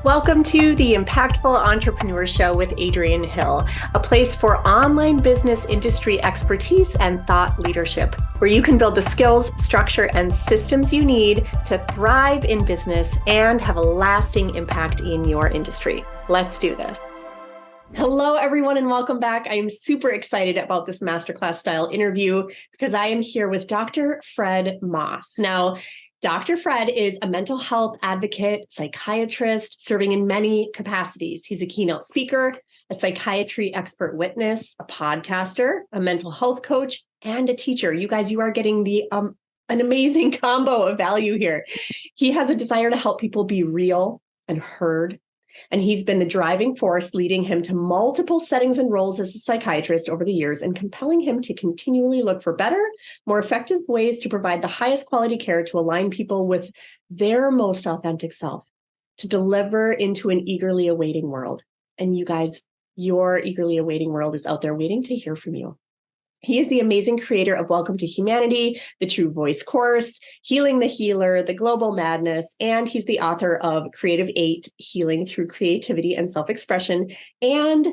Welcome to the Impactful Entrepreneur Show with Adrienne Hill, a place for online business industry expertise and thought leadership, where you can build the skills, structure, and systems you need to thrive in business and have a lasting impact in your industry. Let's do this. Hello, everyone, and welcome back. I am super excited about this masterclass style interview because I am here with Dr. Fred Moss. Now, Dr. Fred is a mental health advocate, psychiatrist, serving in many capacities. He's a keynote speaker, a psychiatry expert witness, a podcaster, a mental health coach, and a teacher. You guys, you are getting an amazing combo of value here. He has a desire to help people be real and heard. And he's been the driving force leading him to multiple settings and roles as a psychiatrist over the years and compelling him to continually look for better, more effective ways to provide the highest quality care to align people with their most authentic self, to deliver into an eagerly awaiting world. And you guys, your eagerly awaiting world is out there waiting to hear from you. He is the amazing creator of Welcome to Humanity, the True Voice course, Healing the Healer, The Global Madness, and he's the author of Creative 8, Healing Through Creativity and Self-Expression, and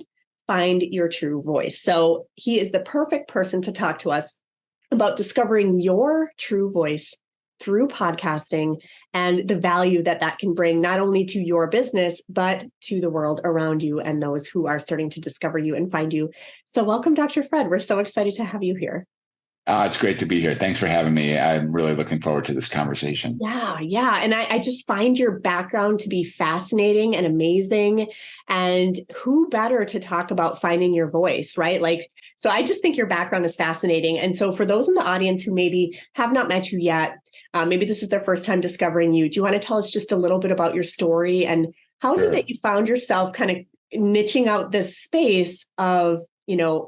Find Your True Voice. So he is the perfect person to talk to us about discovering your true voice through podcasting and the value that that can bring not only to your business, but to the world around you and those who are starting to discover you and find you. So welcome, Dr. Fred. We're so excited to have you here. It's great to be here. Thanks for having me. I'm really looking forward to this conversation. Yeah. And I just find your background to be fascinating and amazing. And who better to talk about finding your voice, right? So I just think your background is fascinating. And so for those in the audience who maybe have not met you yet, maybe this is their first time discovering you. Do you want to tell us just a little bit about your story and how is it that you found yourself kind of niching out this space of,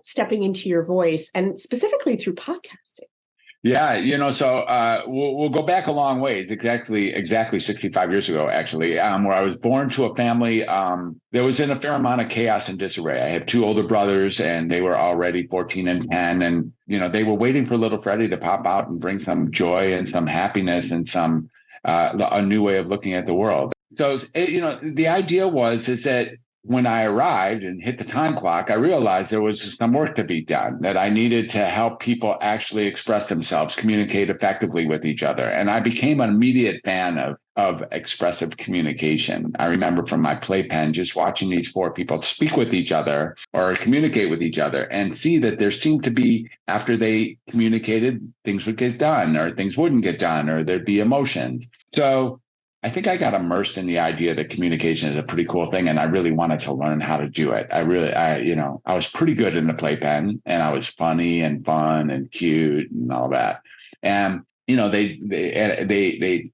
stepping into your voice and specifically through podcasting? Yeah, so we'll go back a long ways, exactly 65 years ago, actually, where I was born to a family that was in a fair amount of chaos and disarray. I had two older brothers, and they were already 14 and 10, and they were waiting for little Freddie to pop out and bring some joy and some happiness and some a new way of looking at the world. So, the idea is that when I arrived and hit the time clock, I realized there was some work to be done, that I needed to help people actually express themselves, communicate effectively with each other. And I became an immediate fan of expressive communication. I remember from my playpen just watching these four people speak with each other or communicate with each other and see that there seemed to be, after they communicated, things would get done or things wouldn't get done or there'd be emotions. So I think I got immersed in the idea that communication is a pretty cool thing, and I really wanted to learn how to do it. I was pretty good in the playpen, and I was funny and fun and cute and all that. And they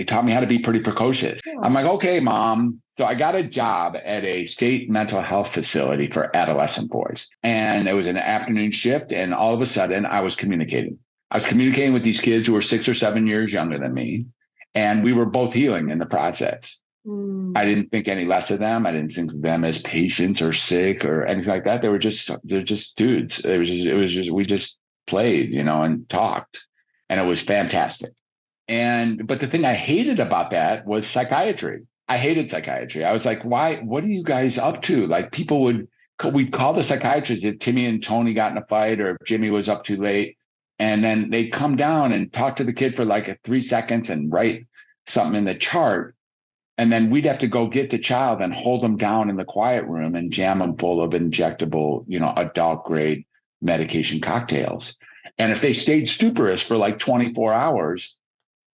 taught me how to be pretty precocious. Yeah. I'm like, okay, Mom. So I got a job at a state mental health facility for adolescent boys, and it was an afternoon shift. And all of a sudden, I was communicating. I was communicating with these kids who were 6 or 7 years younger than me. And we were both healing in the process. I didn't think any less of them. I didn't think of them as patients or sick or anything like that. They're just dudes. We just played, and talked, and it was fantastic. But the thing I hated about that was psychiatry. I hated psychiatry. I was like, why? What are you guys up to? Like we'd call the psychiatrist if Timmy and Tony got in a fight or if Jimmy was up too late. And then they'd come down and talk to the kid for like 3 seconds and write something in the chart. And then we'd have to go get the child and hold them down in the quiet room and jam them full of injectable, adult grade medication cocktails. And if they stayed stuporous for like 24 hours,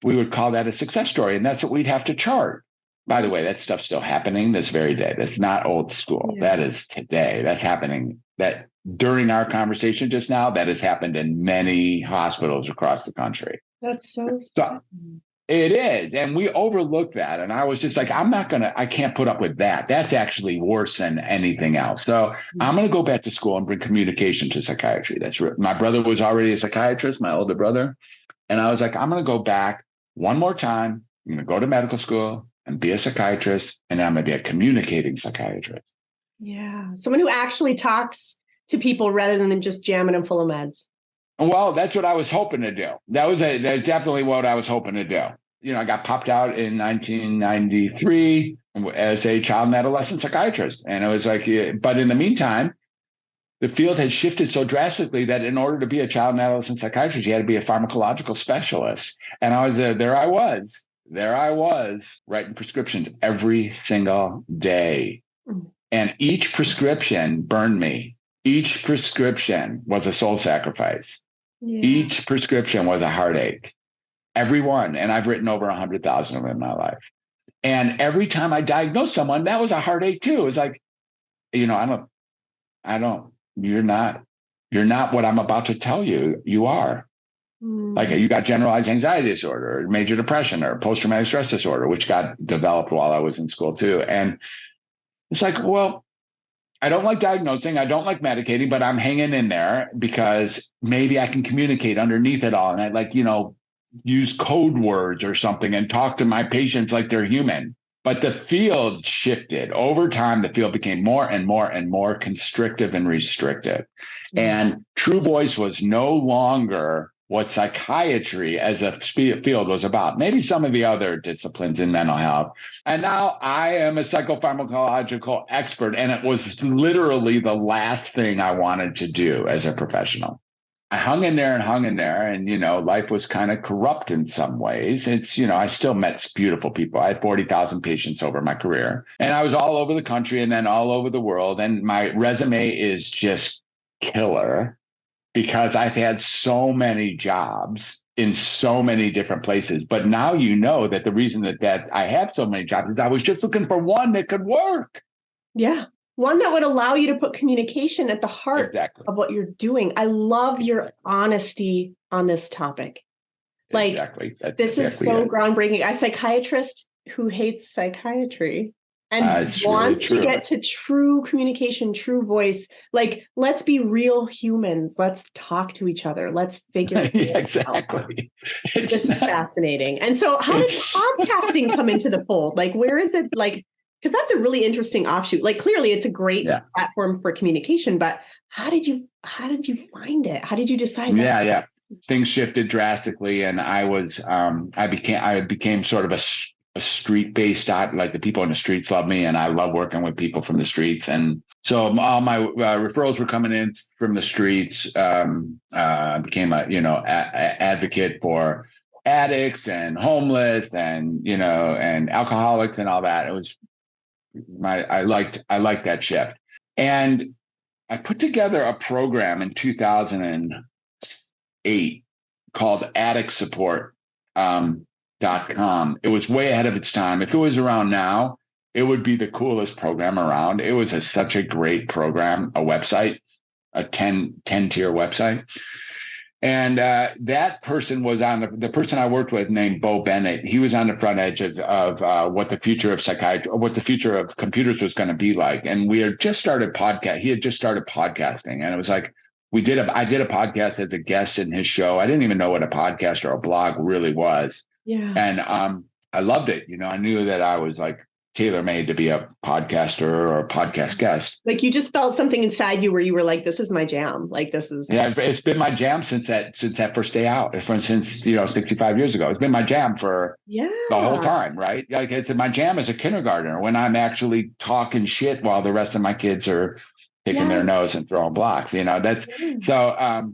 we would call that a success story. And that's what we'd have to chart. By the way, that stuff's still happening this very day. That's not old school. Yeah. That is today. That's happening. That during our conversation just now, that has happened in many hospitals across the country. That's so it is. And we overlook that. And I was just like, I can't put up with that. That's actually worse than anything else. So I'm going to go back to school and bring communication to psychiatry. My brother was already a psychiatrist, my older brother. And I was like, I'm going to go back one more time. I'm going to go to medical school and be a psychiatrist. And I'm going to be a communicating psychiatrist. Yeah. Someone who actually talks to people rather than just jamming them full of meds. Well, that's what I was hoping to do. That's definitely what I was hoping to do. I got popped out in 1993. as a child and adolescent psychiatrist. And it was like, but in the meantime, the field had shifted so drastically that in order to be a child and adolescent psychiatrist, you had to be a pharmacological specialist. And I was there I was writing prescriptions every single day. And each prescription burned me. Each prescription was a soul sacrifice. Yeah. Each prescription was a heartache. Every one. And I've written over 100,000 of them in my life. And every time I diagnosed someone, that was a heartache too. It's like, you're not what I'm about to tell you. You are. Like you got generalized anxiety disorder, or major depression, or post-traumatic stress disorder, which got developed while I was in school too. And it's like, well, I don't like diagnosing, I don't like medicating, but I'm hanging in there because maybe I can communicate underneath it all. And I use code words or something and talk to my patients like they're human. But the field shifted over time. The field became more and more and more constrictive and restrictive. And true voice was no longer what psychiatry as a field was about. Maybe some of the other disciplines in mental health. And now I am a psychopharmacological expert. And it was literally the last thing I wanted to do as a professional. I hung in there. And, life was kind of corrupt in some ways. It's, I still met beautiful people. I had 40,000 patients over my career, and I was all over the country and then all over the world. And my resume is just killer because I've had so many jobs in so many different places. But now that the reason that I have so many jobs is I was just looking for one that could work. Yeah. One that would allow you to put communication at the heart of what you're doing. I love your honesty on this topic. This is so groundbreaking. A psychiatrist who hates psychiatry and wants to get to true communication, true voice. Like, let's be real humans. Let's talk to each other. Let's figure it out. This is fascinating. And so how did podcasting come into the fold? Like, where is it? Like, because that's a really interesting offshoot. Like, clearly it's a great platform for communication, but how did you find it? How did you decide that? Yeah. Things shifted drastically, and I became sort of a street-based, like the people in the streets love me, and I love working with people from the streets. And so all my referrals were coming in from the streets. I became advocate for addicts and homeless and and alcoholics and all that. It was I liked that shift. And I put together a program in 2008 called addictsupport.com. It was way ahead of its time. If it was around now, it would be the coolest program around. It was such a great program, a website, a 10-tier website. And that person was the person I worked with named Bo Bennett. He was on the front edge of what the future of psychiatry, what the future of computers was going to be like. And we had just started podcast. He had just started podcasting, and it was like I did a podcast as a guest in his show. I didn't even know what a podcast or a blog really was. Yeah. And I loved it. I knew that I was like tailor-made to be a podcaster or a podcast guest. Like, you just felt something inside you where you were like, this is my jam. Like, this is. Yeah, it's been my jam since that first day out. Since 65 years ago. It's been my jam for the whole time, right? Like, it's my jam as a kindergartner when I'm actually talking shit while the rest of my kids are picking their nose and throwing blocks. That's so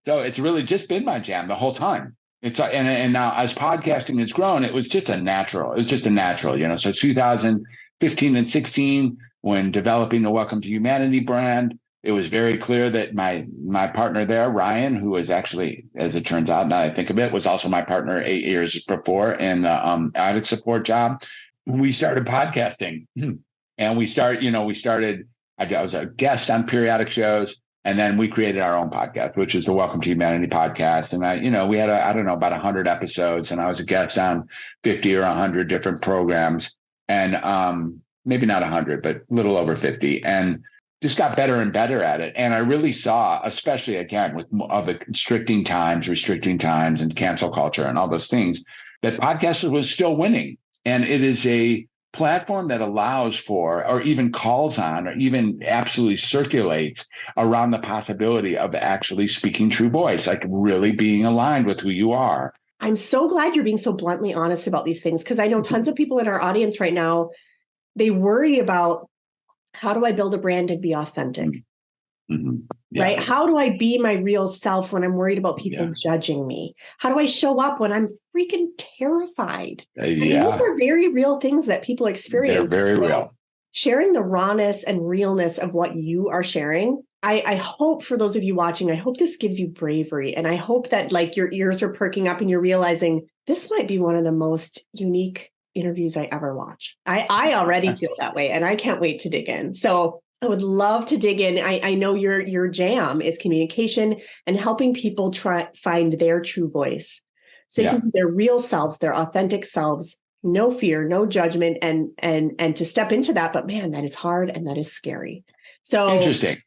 it's really just been my jam the whole time. It's and now as podcasting has grown, it was just a natural. So 2015 and 16, when developing the Welcome to Humanity brand, it was very clear that my partner there, Ryan, who was actually, as it turns out, now I think of it, was also my partner 8 years before in the addict support job. We started podcasting, and we started. I was a guest on periodic shows. And then we created our own podcast, which is the Welcome to Humanity podcast. And we had about 100 episodes, and I was a guest on 50 or 100 different programs, and maybe not 100, but a little over 50, and just got better and better at it. And I really saw, especially again with all the restricting times and cancel culture and all those things, that podcasting was still winning. And it is a platform that allows for, or even calls on, or even absolutely circulates around the possibility of actually speaking true voice, like really being aligned with who you are. I'm so glad you're being so bluntly honest about these things, because I know tons of people in our audience right now They worry about, how do I build a brand and be authentic? Mm-hmm. Yeah. Right? How do I be my real self when I'm worried about people judging me? How do I show up when I'm freaking terrified? I mean, those are very real things that people experience. They're very real. Sharing the rawness and realness of what you are sharing, I hope for those of you watching, I hope this gives you bravery. And I hope that like your ears are perking up and you're realizing this might be one of the most unique interviews I ever watch. I already feel that way, and I can't wait to dig in. So I would love to dig in. I know your jam is communication and helping people try find their true voice. So they can be their real selves, their authentic selves, no fear, no judgment, and to step into that. But man, that is hard and that is scary. So interesting.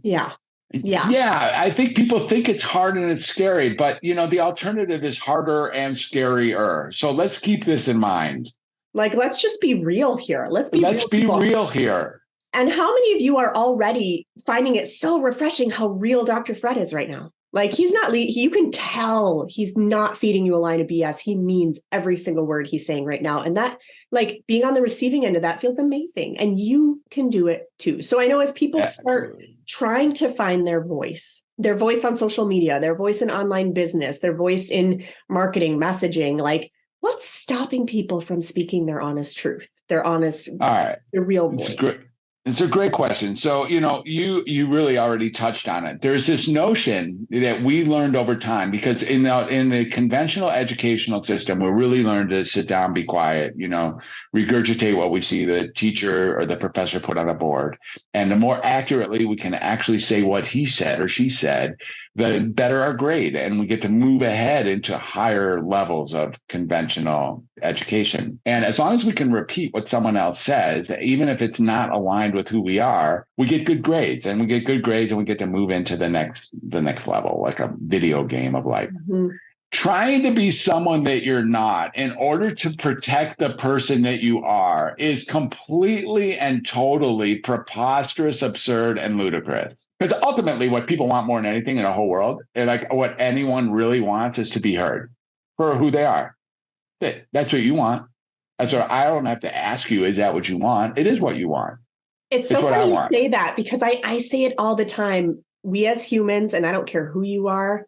Yeah. I think people think it's hard and it's scary, but the alternative is harder and scarier. So let's keep this in mind. Like, let's just be real here. Let's be real here. And how many of you are already finding it so refreshing how real Dr. Fred is right now? Like, he's not, you can tell he's not feeding you a line of BS. He means every single word he's saying right now. And that, like, being on the receiving end of that feels amazing. And you can do it too. So I know as people start trying to find their voice on social media, their voice in online business, their voice in marketing, messaging, like, what's stopping people from speaking their honest truth, their real voice? It's a great question. So, you really already touched on it. There's this notion that we learned over time, because in the conventional educational system, we really learned to sit down, be quiet, regurgitate what we see the teacher or the professor put on the board. And the more accurately we can actually say what he said or she said, the better our grade. And we get to move ahead into higher levels of conventional education. And as long as we can repeat what someone else says, even if it's not aligned with who we are, we get good grades, and we get to move into the next level, like a video game of life. Mm-hmm. Trying to be someone that you're not in order to protect the person that you are is completely and totally preposterous, absurd, and ludicrous. Because ultimately what people want more than anything in the whole world, and like what anyone really wants, is to be heard for who they are. That's what you want. That's what I don't have to ask you. Is that what you want? It is what you want. It's so funny you say that, because I say it all the time. We as humans, and I don't care who you are,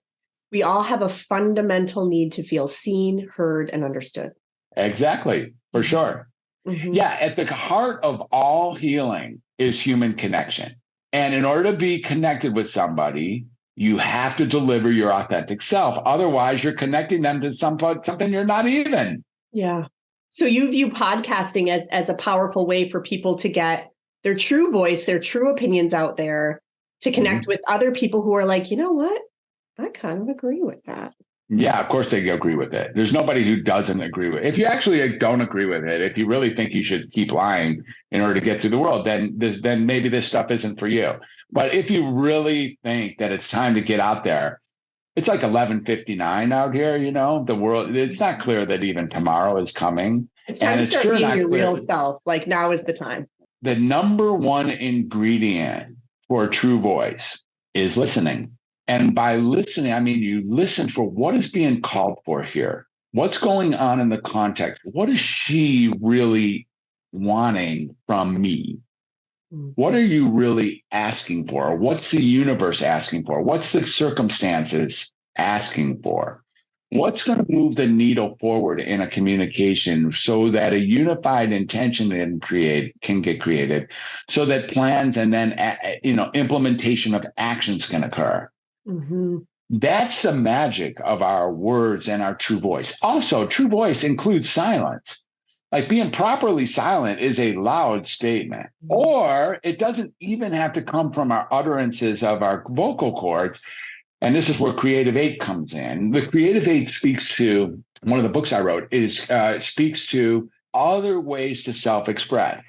we all have a fundamental need to feel seen, heard, and understood. Exactly, for sure. Mm-hmm. Yeah, at the heart of all healing is human connection. And in order to be connected with somebody, you have to deliver your authentic self. Otherwise, you're connecting them to something you're not even. Yeah. So you view podcasting as a powerful way for people to get their true voice, their true opinions out there, to connect with other people who are like, you know what? I kind of agree with that. Yeah, of course they agree with it. There's nobody who doesn't agree with it. If you actually don't agree with it, if you really think you should keep lying in order to get through the world, then maybe this stuff isn't for you. But if you really think that it's time to get out there, it's like 11:59 out here, the world, it's not clear that even tomorrow is coming. It's time to start being your real self. Like, now is the time. The number one ingredient for true voice is listening. And by listening, I mean you listen for what is being called for here. What's going on in the context? What is she really wanting from me? What are you really asking for? What's the universe asking for? What's the circumstances asking for? What's going to move the needle forward in a communication so that a unified intention can get created, so that plans and then implementation of actions can occur? Mm-hmm. That's the magic of our words and our true voice. Also, true voice includes silence. Like, being properly silent is a loud statement, or it doesn't even have to come from our utterances of our vocal cords. And this is where Creative 8 comes in. The Creative 8 speaks to, one of the books I wrote speaks to other ways to self-express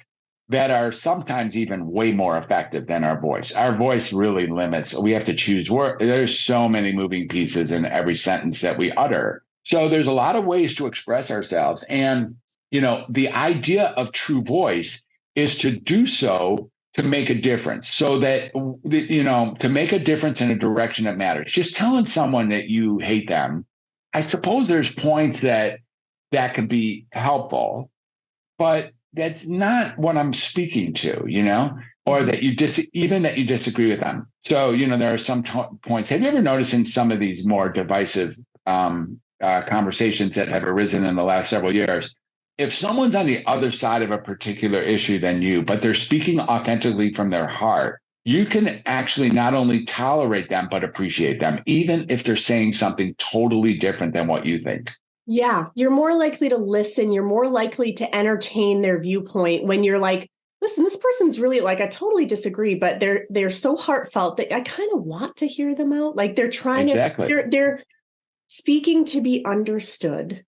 that are sometimes even way more effective than our voice. Our voice really limits. We have to choose. There's so many moving pieces in every sentence that we utter. So there's a lot of ways to express ourselves. And the idea of true voice is to do so to make a difference, so that, to make a difference in a direction that matters. Just telling someone that you hate them, I suppose there's points that can be helpful, but that's not what I'm speaking to, or that you disagree with them. So, there are some points. Have you ever noticed in some of these more divisive conversations that have arisen in the last several years, if someone's on the other side of a particular issue than you, but they're speaking authentically from their heart, you can actually not only tolerate them, but appreciate them, even if they're saying something totally different than what you think. Yeah, you're more likely to listen. You're more likely to entertain their viewpoint when you're like, listen, this person's really like, I totally disagree, but they're so heartfelt that I kind of want to hear them out. Like they're trying to, they're speaking to be understood,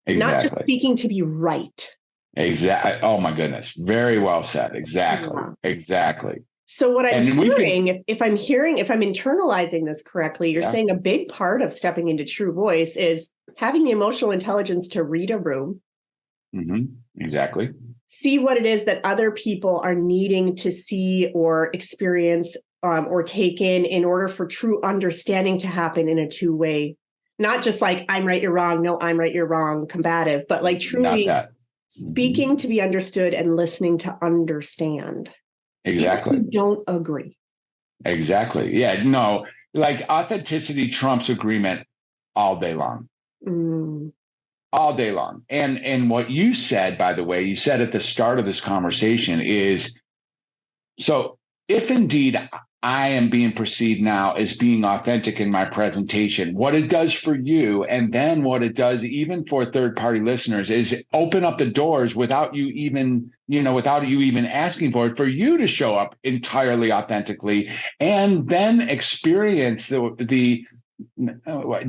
not just speaking to be right. Exactly. Oh my goodness. Very well said. Exactly. Yeah. Exactly. So what I'm hearing, if I'm internalizing this correctly, you're saying a big part of stepping into true voice is having the emotional intelligence to read a room. Mm-hmm. Exactly. See what it is that other people are needing to see or experience or take in order for true understanding to happen in a two-way, not just like I'm right, you're wrong. No, I'm right, you're wrong, combative, but like truly speaking to be understood and listening to understand. Exactly. Even if you don't agree. Exactly. Yeah. No, like authenticity trumps agreement all day long. All day long. And what you said, by the way, you said at the start of this conversation is, so if indeed I am being perceived now as being authentic in my presentation, what it does for you, and then what it does even for third-party listeners, is open up the doors without you even asking for you to show up entirely authentically, and then experience the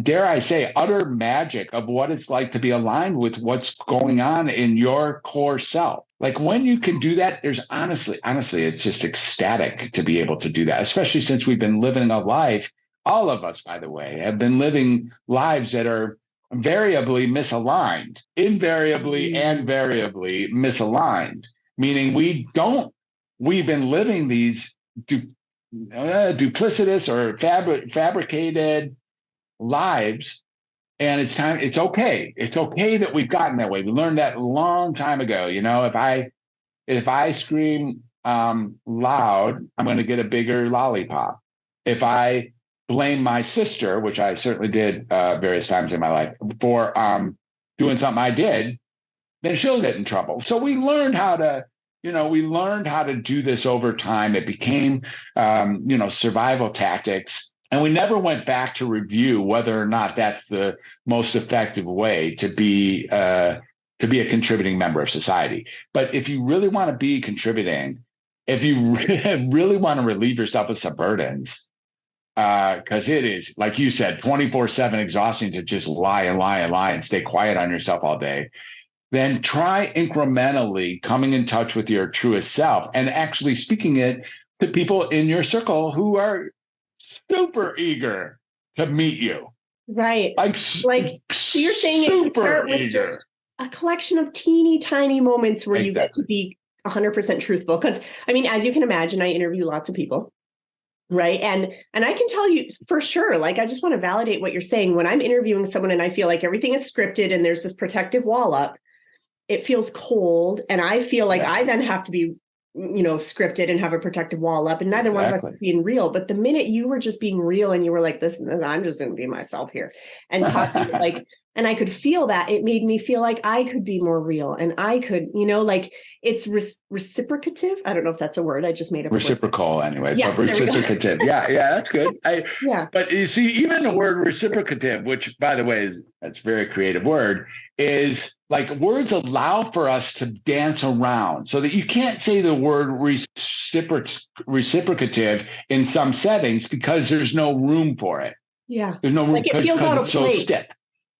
dare I say, utter magic of what it's like to be aligned with what's going on in your core self. Like when you can do that, there's honestly, it's just ecstatic to be able to do that, especially since we've been living a life. All of us, by the way, have been living lives that are invariably and variably misaligned, meaning we've been living these duplicitous or fabricated lives, and it's okay that we've gotten that way. We learned that a long time ago. If I scream loud, I'm going to get a bigger lollipop. If I blame my sister, which I certainly did various times in my life, for doing something I did, then she'll get in trouble. So we learned how to do this over time. It became survival tactics. And we never went back to review whether or not that's the most effective way to be a contributing member of society. But if you really want to be contributing, if you really want to relieve yourself of some burdens, because it is, like you said, 24/7 exhausting to just lie and stay quiet on yourself all day, then try incrementally coming in touch with your truest self and actually speaking it to people in your circle who are super eager to meet you. Right. So you're saying it can start with just a collection of teeny tiny moments where you get to be 100% truthful. Because as you can imagine, I interview lots of people. Right. And I can tell you for sure, like, I just want to validate what you're saying. When I'm interviewing someone and I feel like everything is scripted and there's this protective wall up, it feels cold. And I feel like I then have to be scripted and have a protective wall up, and neither one of us is being real. But the minute you were just being real and you were like, listen, I'm just going to be myself here and talking like, and I could feel that, it made me feel like I could be more real, and I could, it's reciprocative. I don't know if that's a word. I just made up reciprocal anyway. Yes, reciprocative. Yeah, that's good. But you see, even the word reciprocative, which by the way that's a very creative word, is like words allow for us to dance around so that you can't say the word reciprocative in some settings because there's no room for it. Yeah. There's no room, like it feels out of place. So stiff.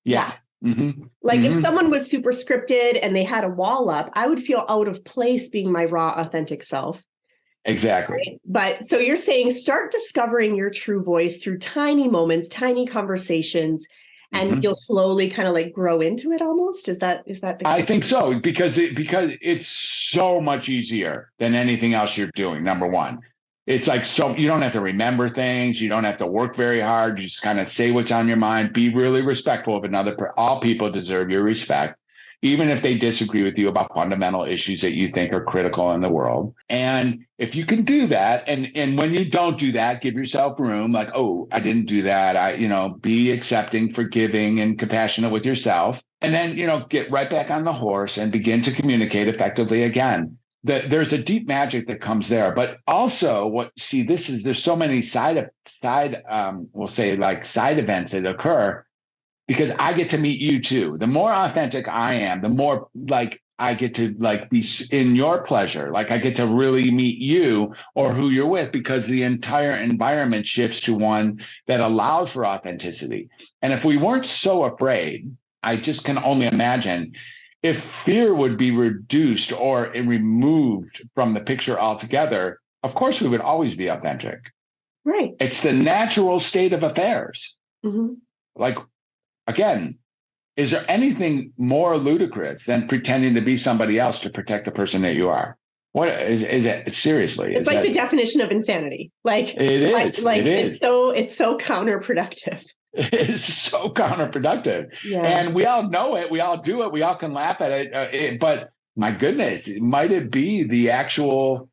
Yeah. Mm-hmm. If someone was super scripted and they had a wall up, I would feel out of place being my raw, authentic self. Exactly. Right? But so you're saying start discovering your true voice through tiny moments, tiny conversations, and you'll slowly kind of like grow into it almost. Is that the case? I think so, because it's so much easier than anything else you're doing. Number one, it's like, so you don't have to remember things. You don't have to work very hard. You just kind of say what's on your mind. Be really respectful of another. All people deserve your respect. even if they disagree with you about fundamental issues that you think are critical in the world. And if you can do that, and when you don't do that, give yourself room, like, oh, I didn't do that. Be accepting, forgiving, and compassionate with yourself. And then, get right back on the horse and begin to communicate effectively again. There's a deep magic that comes there, but also there's so many side events that occur because I get to meet you too. The more authentic I am, the more I get to be in your pleasure. Like I get to really meet you or who you're with because the entire environment shifts to one that allows for authenticity. And if we weren't so afraid, I just can only imagine if fear would be reduced or removed from the picture altogether. Of course, we would always be authentic. Right. It's the natural state of affairs. Mm-hmm. Like, again, is there anything more ludicrous than pretending to be somebody else to protect the person that you are? What is it? Seriously, it's like the definition of insanity. Like it is. It is. It's so counterproductive. It's so counterproductive. Yeah. And we all know it. We all do it. We all can laugh at it. But my goodness, might it be the actual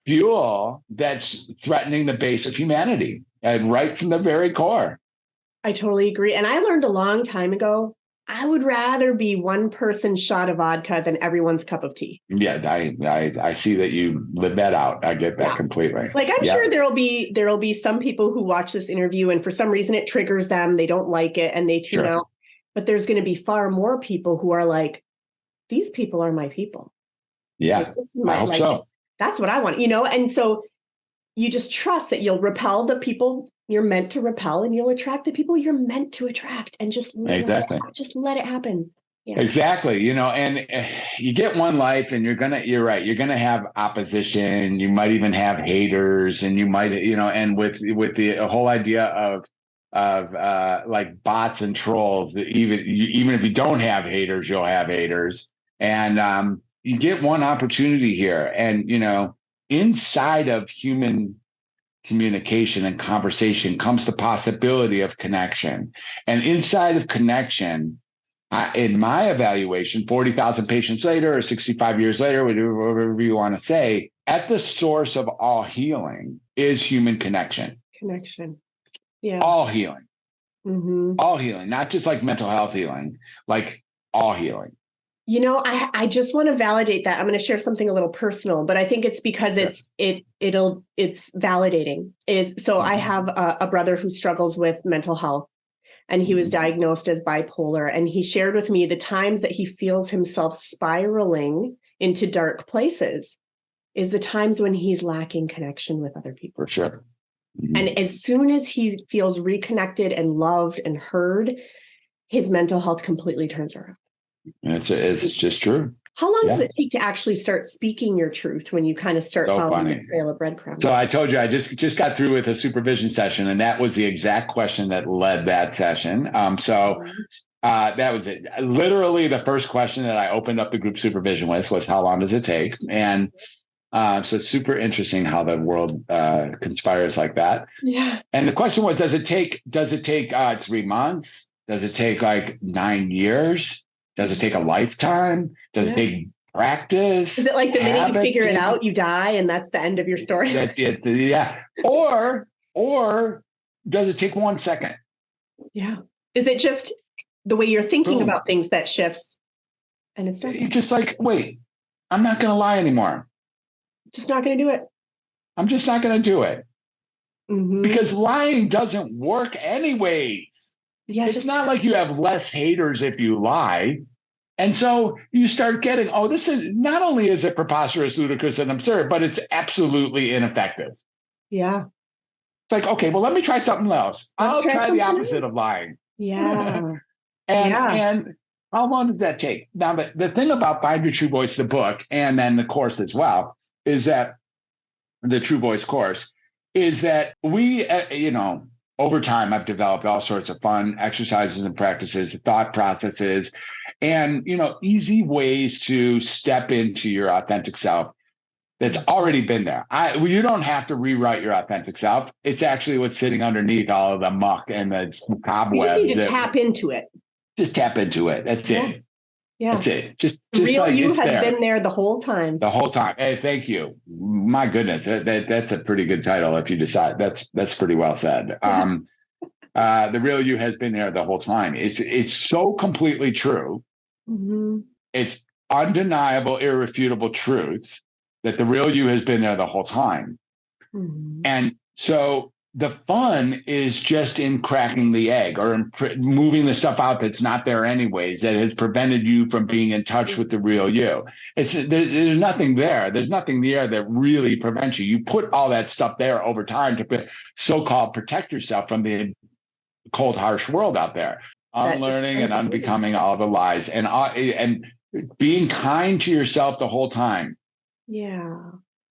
fuel that's threatening the base of humanity and right from the very core? I totally agree. And I learned a long time ago, I would rather be one person's shot of vodka than everyone's cup of tea. Yeah, I see that you live that out. I get that completely. Like I'm sure there'll be some people who watch this interview and for some reason it triggers them. They don't like it and they tune out. But there's going to be far more people who are like, these people are my people. Yeah, like, this is my, I hope so. That's what I want, And so you just trust that you'll repel the people you're meant to repel and you'll attract the people you're meant to attract and just let it happen. Yeah. Exactly. And you get one life and you're right. You're going to have opposition. You might even have haters and you might, and with the whole idea of like bots and trolls, even if you don't have haters, you'll have haters. And you get one opportunity here and, inside of human communication and conversation comes the possibility of connection. And inside of connection, in my evaluation, 40,000 patients later or 65 years later, whatever you want to say, at the source of all healing is human connection. Connection. Yeah. All healing. Mm-hmm. All healing, not just like mental health healing, like all healing. I just want to validate that. I'm going to share something a little personal, but I think it's because it's validating. I have a brother who struggles with mental health and he was diagnosed as bipolar. And he shared with me the times that he feels himself spiraling into dark places is the times when he's lacking connection with other people. For sure. Mm-hmm. And as soon as he feels reconnected and loved and heard, his mental health completely turns around. It's just true. How long does it take to actually start speaking your truth when you kind of start following the trail of breadcrumbs? So I told you, I just got through with a supervision session, and that was the exact question that led that session. That was it. Literally, the first question that I opened up the group supervision with was, how long does it take? And so it's super interesting how the world conspires like that. Yeah. And the question was, does it take 3 months? Does it take like 9 years? Does it take a lifetime? Does it take practice? Is it like the minute you figure it out, you die, and that's the end of your story? That's it. Yeah. Or does it take 1 second? Yeah. Is it just the way you're thinking about things that shifts, and it's done? You're just like, wait, I'm not going to lie anymore. Just not going to do it. I'm just not going to do it. Mm-hmm. Because lying doesn't work anyways. Yeah, it's not like you have less haters if you lie. And so you start getting, this is not only is it preposterous, ludicrous, and absurd, but it's absolutely ineffective. Yeah. It's like, okay, well, let me try something else. I'll try the opposite of lying. Yeah. And how long does that take? Now, but the thing about Find Your True Voice, the book, and then the course as well, is that the True Voice course is that we, over time, I've developed all sorts of fun exercises and practices, thought processes, and, easy ways to step into your authentic self that's already been there. You don't have to rewrite your authentic self. It's actually what's sitting underneath all of the muck and the cobwebs. You just need to tap into it. Just tap into it. That's it. Yeah. That's it. Just real like you it's has there been there the whole time. the whole time. Hey, thank you. My goodness, that's a pretty good title if you decide. That's pretty well said. The real you has been there the whole time. It's so completely true. Mm-hmm. It's undeniable, irrefutable truth that the real you has been there the whole time. Mm-hmm. And so the fun is just in cracking the egg or in moving the stuff out that's not there anyways, that has prevented you from being in touch with the real you. There's nothing there. There's nothing there that really prevents you. You put all that stuff there over time to so-called protect yourself from the cold, harsh world out there, unlearning and unbecoming all the lies and being kind to yourself the whole time. Yeah.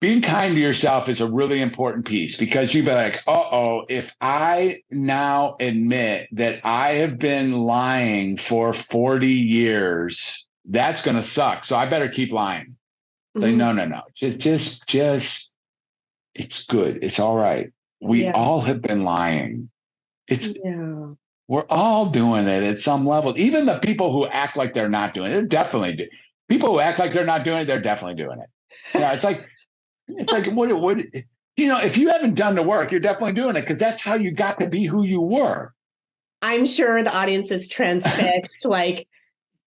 Being kind to yourself is a really important piece because you'd be like, if I now admit that I have been lying for 40 years, that's going to suck. So I better keep lying. Mm-hmm. Say, no. Just, it's good. It's all right. We all have been lying. We're all doing it at some level. Even the people who act like they're not doing it, definitely do. People who act like they're not doing it, they're definitely doing it. Yeah, it's like what if you haven't done the work, you're definitely doing it because that's how you got to be who you were. I'm sure the audience is transfixed, like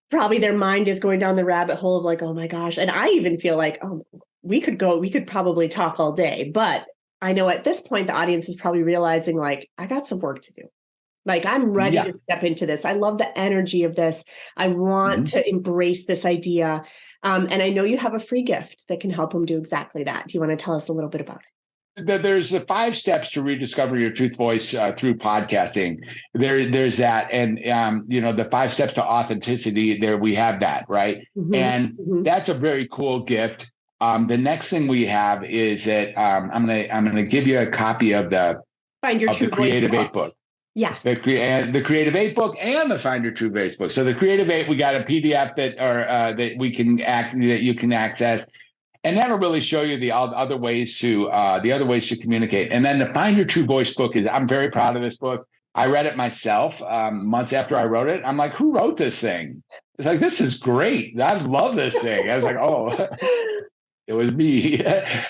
probably their mind is going down the rabbit hole of like, oh my gosh. And I even feel like, we could probably talk all day, but I know at this point, the audience is probably realizing like, I got some work to do. Like I'm ready to step into this. I love the energy of this. I want to embrace this idea. And I know you have a free gift that can help them do exactly that. Do you want to tell us a little bit about it? There's the 5 steps to rediscover your truth voice through podcasting. There's that. And, the 5 steps to authenticity, there we have that, right? Mm-hmm. And that's a very cool gift. The next thing we have is that I'm gonna give you a copy of the Creative 8 book. Yes. The Creative 8 book and the Find Your True Voice book. So the Creative 8, we got a PDF that you can access, and that'll really show you the other ways to communicate. And then the Find Your True Voice book I'm very proud of this book. I read it myself months after I wrote it. I'm like, who wrote this thing? It's like, this is great. I love this thing. I was like, it was me.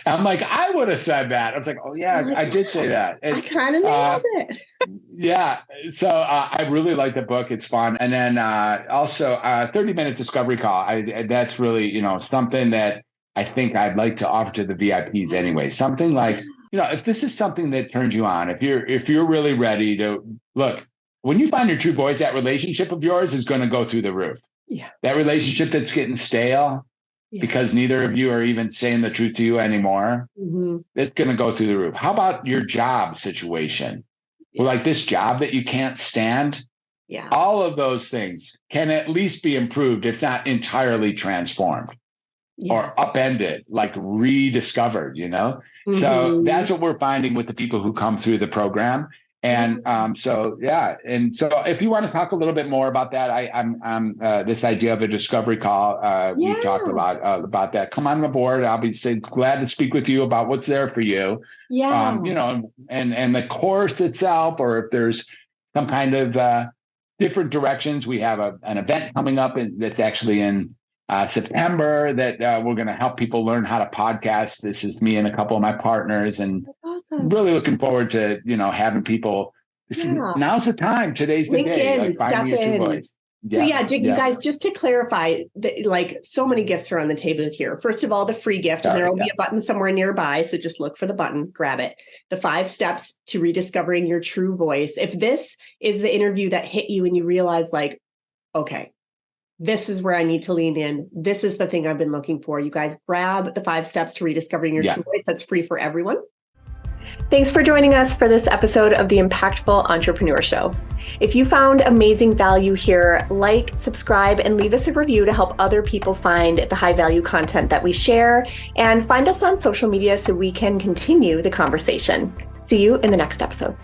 I'm like, I would have said that. I was like, oh yeah, I did say that. I kind of nailed it. Yeah. So I really like the book. It's fun. And then also 30-minute discovery call. That's really, something that I think I'd like to offer to the VIPs anyway. Something like, if this is something that turns you on, if you're really ready to look, when you find your true voice, that relationship of yours is going to go through the roof. Yeah. That relationship that's getting stale. Because neither of you are even saying the truth to you anymore, it's going to go through the roof. How about your job situation? Well, like this job that you can't stand? Yeah. All of those things can at least be improved, if not entirely transformed or upended, like rediscovered, So that's what we're finding with the people who come through the program. And And so if you want to talk a little bit more about that, I'm this idea of a discovery call. We talked about that. Come on board. I'll be glad to speak with you about what's there for you. Yeah. And the course itself, or if there's some kind of different directions. We have an event coming up that's actually in September that we're going to help people learn how to podcast. This is me and a couple of my partners, and really looking forward to having people. Now's the time. Today's the day. Like, find your true voice. So you guys, just to clarify, so many gifts are on the table here. First of all, the free gift, and there will be a button somewhere nearby. So just look for the button, grab it. The 5 steps to rediscovering your true voice. If this is the interview that hit you and you realize okay, this is where I need to lean in. This is the thing I've been looking for. You guys grab the 5 steps to rediscovering your true voice. That's free for everyone. Thanks for joining us for this episode of the Impactful Entrepreneur Show. If you found amazing value here, subscribe, and leave us a review to help other people find the high value content that we share, and find us on social media so we can continue the conversation. See you in the next episode.